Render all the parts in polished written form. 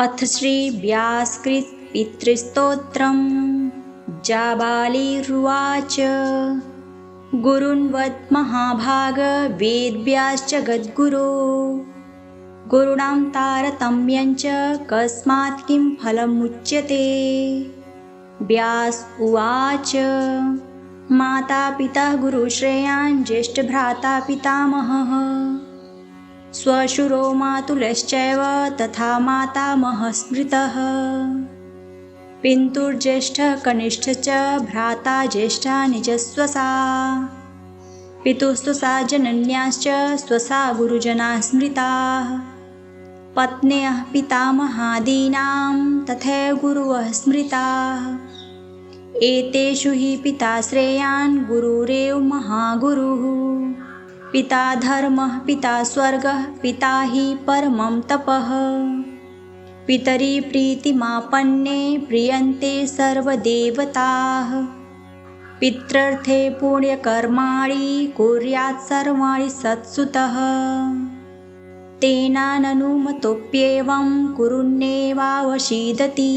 अथ श्री व्यासकृत पितृस्तोत्रम् जाबालिरुवाच। गुरून्वद महाभाग वेद्व्याश्च गद्गुरो गुरूणां तारतम्यञ्च कस्मात् किं फलमुच्यते। व्यास उवाच। माता पिता गुरुश्रेयान् ज्येष्ठभ्राता पितामहः स्वशुरो मातुलश्चैव तथा मातामहः स्मृतः। पितुर्ज्येष्ठः कनिष्ठश्च भ्राता ज्येष्ठा निजस्वसा पितुस्त्वसा जनन्याश्च स्वसा गुरुजनाः स्मृताः। पत्न्यः पितामहादीनां तथैव गुरवः स्मृताः। एतेषु हि पिता श्रेयान् गुरुरेव महागुरुः। पिता धर्मः पिता स्वर्गः पिता हि परमं तपः। पितरि प्रीतिमापन्ने प्रीयन्ते सर्वदेवताः। पितृर्थे पुण्यकर्माणि कुर्यात् सर्वाणि सत्सुतः। तेनाननुमतोऽप्येवं कुरुन्नेवावशीदति।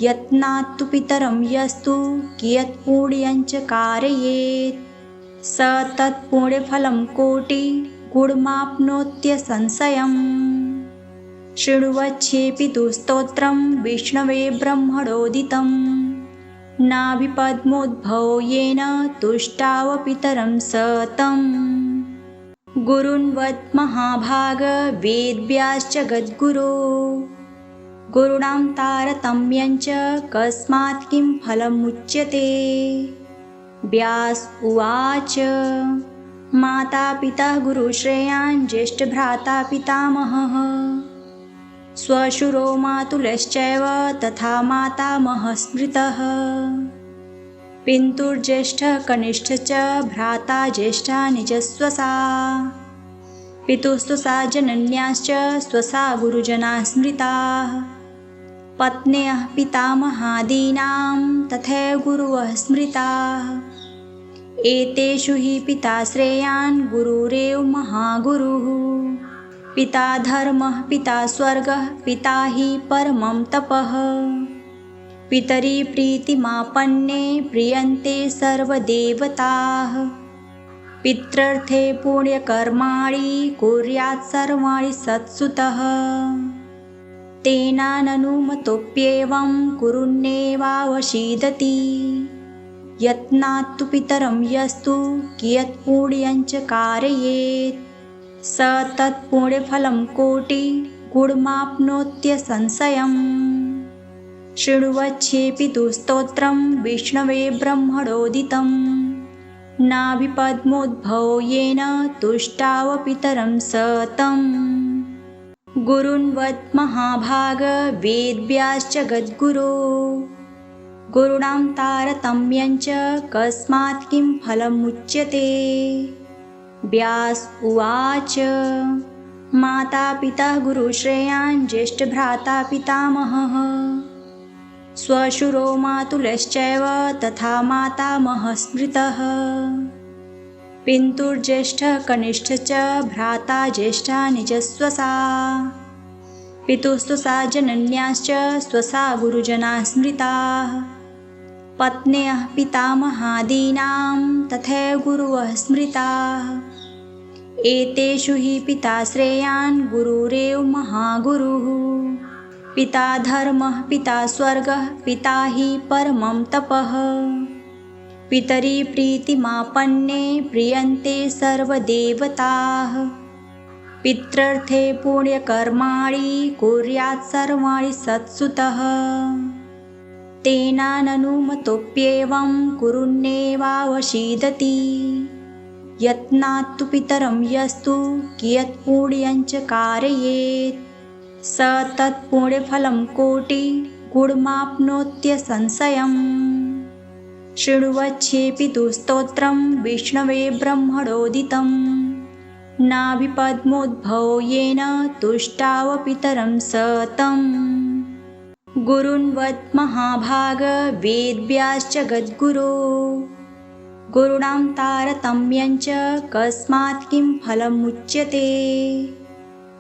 यत्नात्तु पितरं यस्तु कियत् पुण्यञ्च कारयेत् स तत्पुण्यफलं कोटिगुणमाप्नोत्यसंशयम्। शृण्वच्छेऽपि तु स्तोत्रं विष्णवे ब्रह्मणोदितं नाभिपद्मोद्भवो येन तुष्टाव पितरं स तं। गुरून्वद महाभाग वेद्व्याश्च गद्गुरो गुरूणां तारतम्यञ्च कस्मात् किं फलमुच्यते। व्यास उवाच। माता पिता गुरुश्रेयान् ज्येष्ठभ्राता पितामहः स्वशुरो मातुलश्चैव तथा मातामहः स्मृतः। पितुर्ज्येष्ठः कनिष्ठश्च भ्राता ज्येष्ठा निजस्वसा पितुस्त्वसा जनन्याश्च स्वसा गुरुजनाः स्मृताः। पत्न्यः पितामहादीनां तथैव गुरवः स्मृताः। एतेषु हि पिता श्रेयान् गुरुरेव महागुरुः। पिता धर्मः पिता स्वर्गः पिता हि परमं तपः। पितरि प्रीतिमापन्ने प्रीयन्ते सर्वदेवताः। पितृर्थे पुण्यकर्माणि कुर्यात् सर्वाणि सत्सुतः। तेनाननुमतोऽप्येवं कुरुन्नेवावशीदति। यत्नात्तु पितरं यस्तु कियत् पुण्यञ्च कारयेत् स तत्पुण्यफलं कोटिगुणमाप्नोत्यसंशयम्। शृण्वच्छेऽपि तु स्तोत्रं विष्णवे ब्रह्मणोदितं नाभिपद्मोद्भवो येन तुष्टाव पितरं स तं। गुरून्वद महाभाग वेद्व्याश्च गद्गुरो गुरूणां तारतम्यञ्च कस्मात् किं फलमुच्यते। व्यास उवाच। माता पिता गुरुश्रेयान् ज्येष्ठभ्राता पितामहः स्वशुरो मातुलश्चैव तथा मातामहः स्मृतः। पितुर्ज्येष्ठः कनिष्ठश्च भ्राता ज्येष्ठा निजस्वसा पितुस्त्वसा जनन्याश्च स्वसा गुरुजनाः स्मृताः। पत्न्यः पितामहादीनां तथैव गुरवः स्मृताः। एतेषु हि पिता श्रेयान् गुरुरेव महागुरुः। पिता धर्मः पिता स्वर्गः पिता हि परमं तपः। पितरि प्रीतिमापन्ने प्रीयन्ते सर्वदेवताः। पितृर्थे पुण्यकर्माणि कुर्यात् सर्वाणि सत्सुतः। तेनाननुमतोऽप्येवं कुरुन्नेवावशीदति। यत्नात्तु पितरं यस्तु कियत् पुण्यञ्च कारयेत् स तत्पुण्यफलं कोटिगुणमाप्नोत्यसंशयम्। शृण्वच्छेऽपि तु स्तोत्रं विष्णवे ब्रह्मणोदितं नाभिपद्मोद्भवो येन तुष्टाव पितरं स तं। गुरून्वद महाभाग वेद्व्याश्च गद्गुरो गुरूणां तारतम्यञ्च कस्मात् किं फलमुच्यते।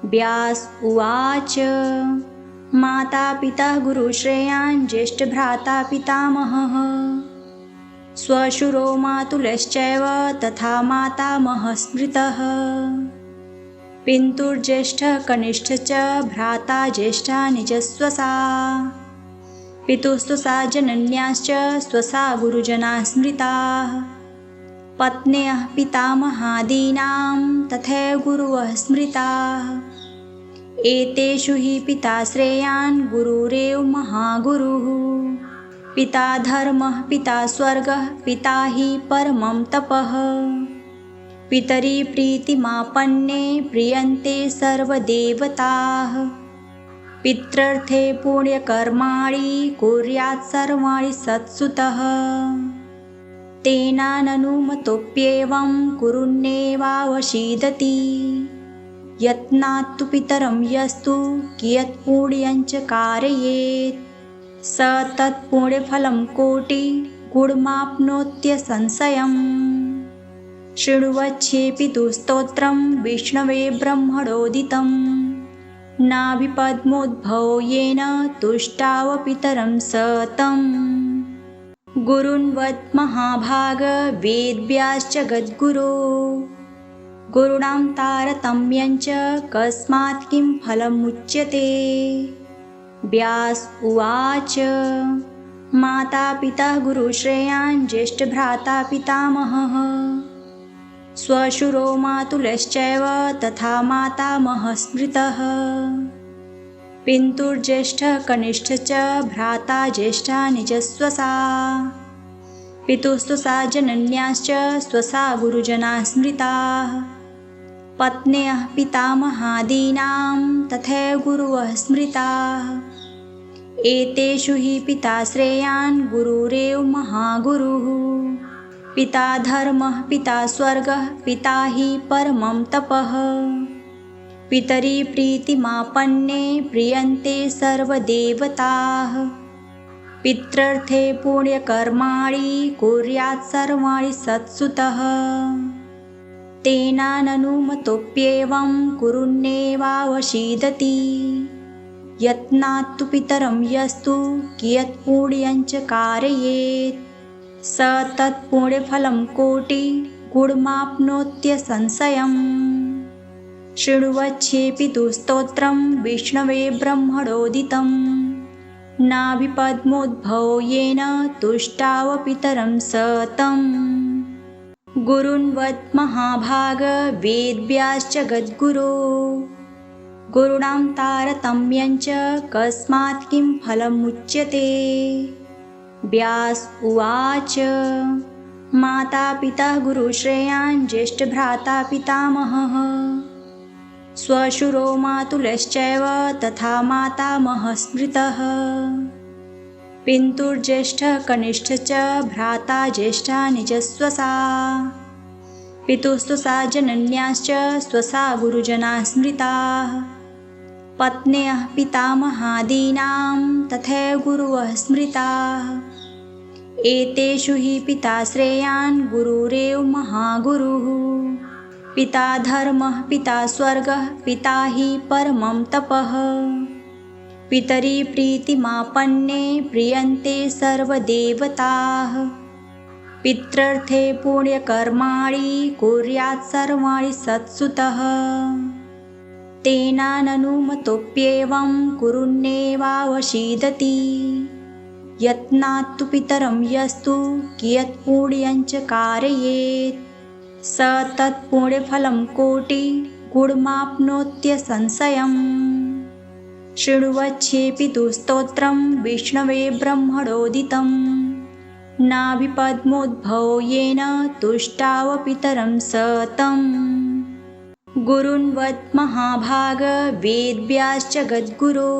व्यास उवाच। माता पिता गुरुश्रेयान् ज्येष्ठभ्राता पितामहः स्वशुरो मातुलश्चैव तथा मातामहः स्मृतः पितुर्ज्येष्ठः कनिष्ठः च भ्राता ज्येष्ठा निजस्वसा पितुस्त्वसा जनन्याश्च स्वसा गुरुजनाः स्मृताः पत्न्यः पितामहादीनां तथैव गुरवः स्मृताः एतेषु हि पिता श्रेयान् गुरुरेव महागुरुः पिता धर्मः पिता स्वर्गः पिता हि परमं तपः पितरि प्रीतिमापन्ने प्रीयन्ते सर्वदेवताः पितृर्थे पुण्यकर्माणि कुर्यात् सर्वाणि सत्सुतः तेनाननुमतोऽप्येवं कुरुन्नेवावशीदति यत्नात्तु पितरं यस्तु कियत्पुण्यञ्च कारयेत् स तत्पुण्यफलं कोटिगुणमाप्नोत्यसंशयम् शृण्वच्छेऽपि तु स्तोत्रं विष्णवे ब्रह्मणोदितं नाभिपद्मोद्भवो येन तुष्टाव पितरं स तं गुरुन् वद महाभाग वेद्व्याश्च जगद्गुरो गुरूणां तारतम्यञ्च कस्मात् किं फलमुच्यते व्यास उवाच माता पिता गुरुश्रेयान् ज्येष्ठभ्राता पितामहः स्वशुरो मातुलश्चैव तथा मातामहः स्मृतः पितुर्ज्येष्ठः कनिष्ठः च भ्राता ज्येष्ठा निजस्वसा पितुस्त्वसा जनन्याश्च स्वसा गुरुजनाः स्मृताः पत्न्यः पितामहादीनां तथैव गुरवः स्मृताः एतेषु हि पिता श्रेयान् गुरुरेव महागुरुः पिता धर्मः पिता स्वर्गः पिता हि परमं तपः पितरि प्रीतिमापन्ने प्रीयन्ते सर्वदेवताः पितृर्थे पुण्यकर्माणि कुर्यात् सर्वाणि सत्सुतः तेनाननुमतोऽप्येवं कुरुन्नेवावशीदति यत्नात्तु पितरं यस्तु कियत्पुण्यञ्च कारयेत् स तत्पुण्यफलं कोटिगुणमाप्नोत्यसंशयम् शृण्वच्छेऽपि तु स्तोत्रं विष्णवे ब्रह्मणोदितं नाभिपद्मोद्भवो येन तुष्टाव पितरं स तं गुरुन् वद महाभाग वेद्व्याश्च जगद्गुरो गुरूणां तारतम्यञ्च कस्मात् किं फलमुच्यते व्यास उवाच माता पिता गुरुश्रेयान् ज्येष्ठभ्राता पितामहः स्वशुरो मातुलश्चैव तथा मातामहः स्मृतः पितुर्ज्येष्ठः कनिष्ठः च भ्राता ज्येष्ठा निजस्वसा पितुस्त्वसा जनन्याश्च स्वसा गुरुजनाः स्मृताः पत्न्यः पितामहादीनां तथैव गुरवः स्मृताः एतेषु हि पिता श्रेयान् गुरुरेव महागुरुः पिता धर्मः पिता स्वर्गः पिता हि परमं तपः पितरि प्रीतिमापन्ने प्रीयन्ते सर्वदेवताः पितृर्थे पुण्यकर्माणि कुर्यात् सर्वाणि सत्सुतः तेनाननुमतोऽप्येवं कुरुन्नेवावशीदति यत्नात्तु पितरं यस्तु कियत्पुण्यञ्च कारयेत् स तत्पुण्यफलं कोटिगुणमाप्नोत्यसंशयम् शृण्वच्छेऽपि तु स्तोत्रं विष्णवे ब्रह्मणोदितं नाभिपद्मोद्भवो येन तुष्टाव पितरं स तं गुरुन् वद महाभाग वेद्व्याश्च जगद्गुरो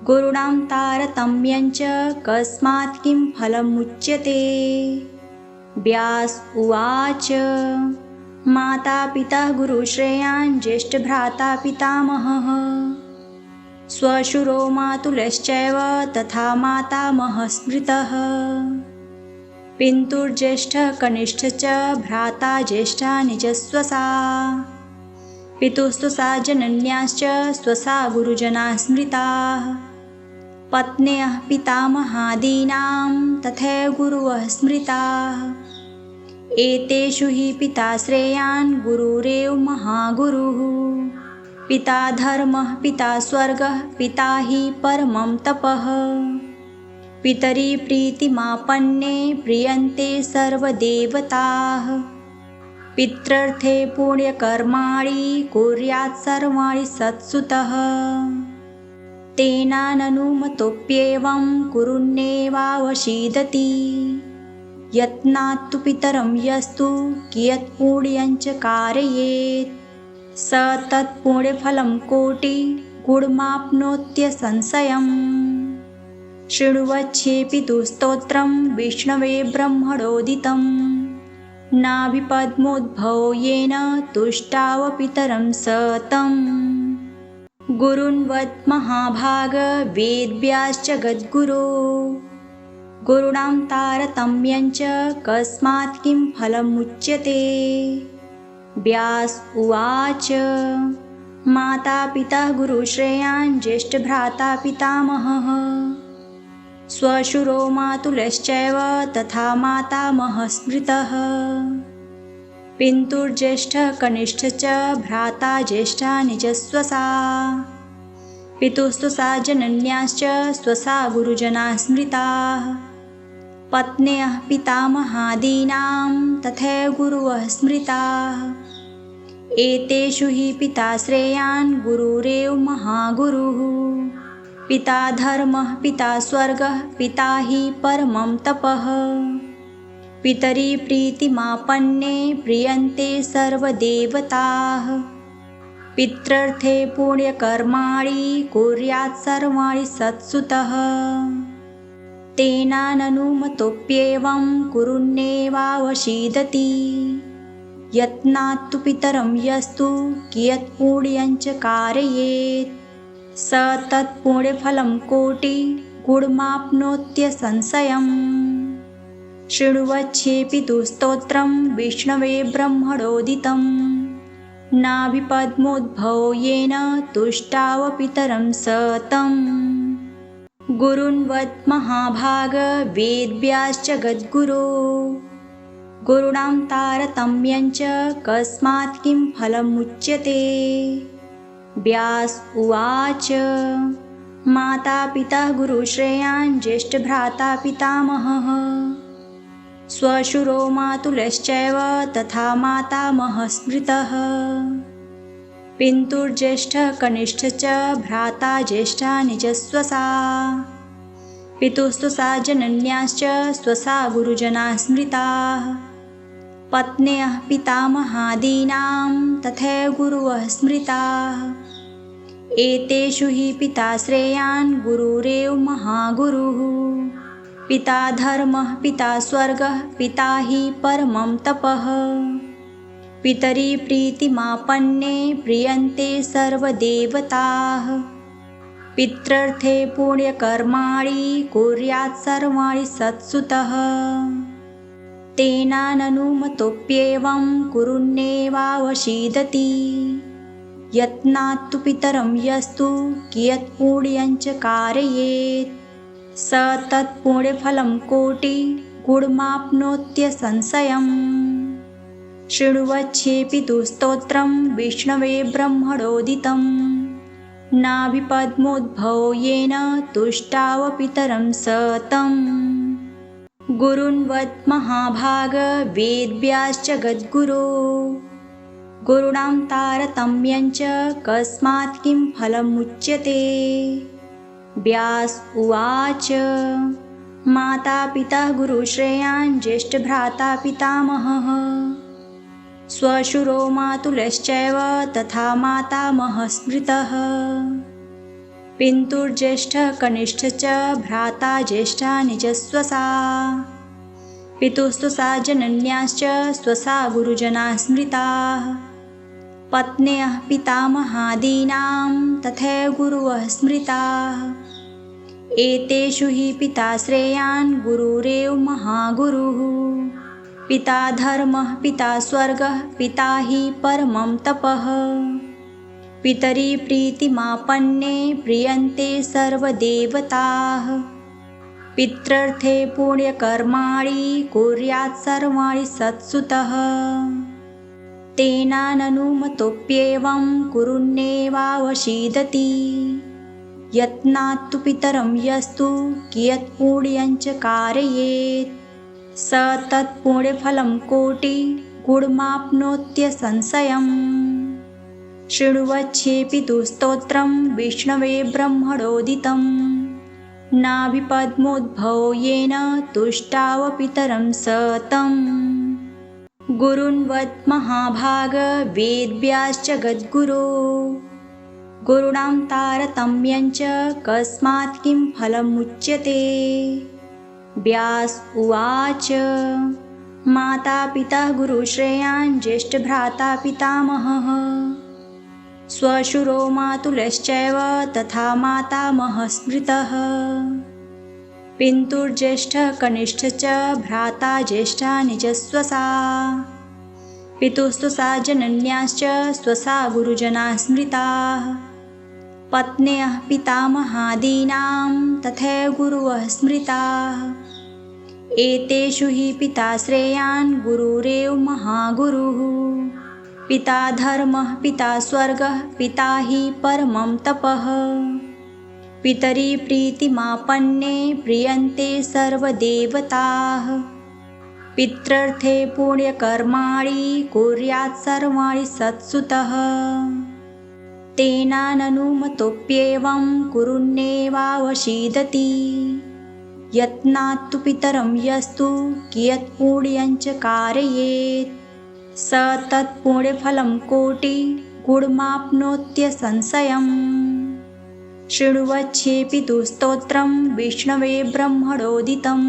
गुरूणां तारतम्यञ्च कस्मात् किं फलमुच्यते व्यास उवाच माता पिता गुरुश्रेयान् ज्येष्ठभ्राता पितामहः स्वशुरो मातुलश्चैव तथा मातामहः स्मृतः पितुर्ज्येष्ठः कनिष्ठः च भ्राता ज्येष्ठा निजस्वसा पितुस्तु सा जनन्याश्च स्वसा गुरुजनाः स्मृताः। पत्न्यः पितामहादीनां तथैव गुरवः स्मृताः। एतेषु हि पिता श्रेयान् गुरुरेव महागुरुः। पिता धर्मः पिता स्वर्गः पिता हि परमं तपः। पितरि प्रीतिमापन्ने प्रीयन्ते सर्वदेवताः। पितृर्थे पुण्यकर्माणि कुर्यात् सर्वाणि सत्सुतः। तेनाननुमतोऽप्येवं कुरुन्नेवावशीदति। यत्नात्तु पितरं यस्तु कियत्पुण्यञ्च कारयेत् स तत्पुण्यफलं कोटिगुणमाप्नोत्यसंशयम्। शृण्वच्छेऽपि तु स्तोत्रं विष्णवे ब्रह्मणोदितं नाभिपद्मोद्भवो येन तुष्टावपितरं स तम्। गुरून्वत् महाभाग वेद्व्याश्च गुरूणां तारतम्यञ्च कस्मात् किं फलमुच्यते। व्यास उवाच माता पिता गुरुश्रेयान् ज्येष्ठभ्राता पितामहः श्वशुरो मातुलश्चैव तथा मातामहः स्मृतः। पितुर्ज्येष्ठः कनिष्ठश्च भ्राता ज्येष्ठा निजस्वसा। पितुस्तु सा जनन्याश्च स्वसा गुरुजनाः स्मृताः। पत्न्यः पितामहादीनां तथैव गुरवः स्मृताः। एतेषु हि पिता श्रेयान् गुरुरेव महागुरुः। पिता धर्मः पिता स्वर्गः पिता हि परमं तपः। पितरि प्रीतिमापन्ने प्रीयन्ते सर्वदेवताः। पितृर्थे पुण्यकर्माणि कुर्यात् सर्वाणि सत्सुतः। तेनाननुमतोऽप्येवं कुरुन्नेवावशीदति। यत्नात्तु पितरं यस्तु कियत्पुण्यञ्च कारयेत् स तत्पुण्यफलं कोटिगुणमाप्नोत्यसंशयम्। शृण्वच्छेऽपि तु स्तोत्रं विष्णवे ब्रह्मणोदितं नाभिपद्मोद्भवो येन तुष्टावपितरं स तम्। गुरून्वत् महाभाग वेद्व्याश्च गुरूणां तारतम्यञ्च कस्मात् किं फलमुच्यते। व्यास उवाच माता पिता गुरुश्रेयान् ज्येष्ठभ्राता पितामहः श्वशुरो मातुलश्चैव तथा मातामहः स्मृतः। पितुर्ज्येष्ठः कनिष्ठश्च भ्राता ज्येष्ठा निजस्वसा। पितुस्तु सा जनन्याश्च स्वसा गुरुजनाः स्मृताः। पत्न्यः पितामहादीनां तथैव गुरवः स्मृताः। एतेषु हि पिता श्रेयान् गुरुरेव महागुरुः। पिता धर्मः पिता स्वर्गः पिता हि परमं तपः। पितरि प्रीतिमापन्ने प्रीयन्ते सर्वदेवताः। पितृर्थे पुण्यकर्माणि कुर्यात् सर्वाणि सत्सुतः। तेनाननुमतोऽप्येवं कुरुन्नेवावशीदति। यत्नात्तु पितरं यस्तु कियत्पुण्यञ्च कारयेत् स तत्पुण्यफलं कोटिगुणमाप्नोत्यसंशयम्। शृण्वच्छेऽपि तु स्तोत्रं विष्णवे ब्रह्मणोदितं नाभिपद्मोद्भवो येन तुष्टावपितरं स तम्। गुरून्वत् महाभाग वेद्व्याश्च गुरूणां तारतम्यञ्च कस्मात् किं फलमुच्यते। व्यास उवाच माता पिता गुरुश्रेयान् ज्येष्ठभ्राता पितामहः श्वशुरो मातुलश्चैव तथा मातामहः स्मृतः। पितुर्ज्येष्ठः कनिष्ठश्च भ्राता ज्येष्ठा निजस्वसा। पितुस्तु सा जनन्याश्च स्वसा गुरुजनाः स्मृताः। पत्न्यः पितामहादीनां तथैव गुरवः स्मृताः। एतेषु हि पिता श्रेयान् गुरुरेव महागुरुः। पिता धर्मः पिता स्वर्गः पिता हि परमं तपः। पितरि प्रीतिमापन्ने प्रीयन्ते सर्वदेवताः। पितृर्थे पुण्यकर्माणि कुर्यात् सर्वाणि सत्सुतः। तेनाननुमतोऽप्येवं कुरुन्नेवावसीदति। यत्नात् तु पितरं यस्तु कियत्पुण्यञ्च कारयेत् स तत्पुण्यफलं कोटिगुणमाप्नोत्यसंशयम्। शृण्वच्छेऽपि तु स्तोत्रं विष्णवे ब्रह्मणोदितं नाभिपद्मोद्भवो येन तुष्टावपितरं स तं। गुरुन् वद महाभाग वेद्व्याश्च गुरूणां तारतम्यञ्च कस्मात् किं फलमुच्यते। व्यास उवाच माता पिता गुरुश्रेयान् ज्येष्ठभ्राता पितामहः श्वशुरो मातुलश्चैव तथा मातामहः स्मृतः। पितुर्ज्येष्ठः कनिष्ठश्च भ्राता ज्येष्ठा निजस्वसा पितुस्त्वसा जनन्याश्च स्वसा गुरुजनाः स्मृताः। पत्न्यः पितामहादीनां तथैव गुरवः स्मृताः। एतेषु हि पिता श्रेयान् गुरुरेव महागुरुः। पिता धर्मः पिता स्वर्गः पिता हि परमं तपः। पितरि प्रीतिमापन्ने प्रीयन्ते सर्वदेवताः। पितृर्थे पुण्यकर्माणि कुर्यात् सर्वाणि सत्सुतः। तेनाननुमतोऽप्येवं कुरुन्नेवावसीदति। यत्नात् तु पितरं यस्तु कियत्पुण्यञ्च कारयेत् स तत्पुण्यफलं कोटिगुणमाप्नोत्यसंशयम्। शृण्वच्छेऽपि तु स्तोत्रं विष्णवे ब्रह्मणोदितं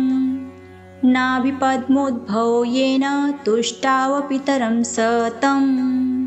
नाभिपद्मोद्भवो येन तुष्टावपितरं स तं।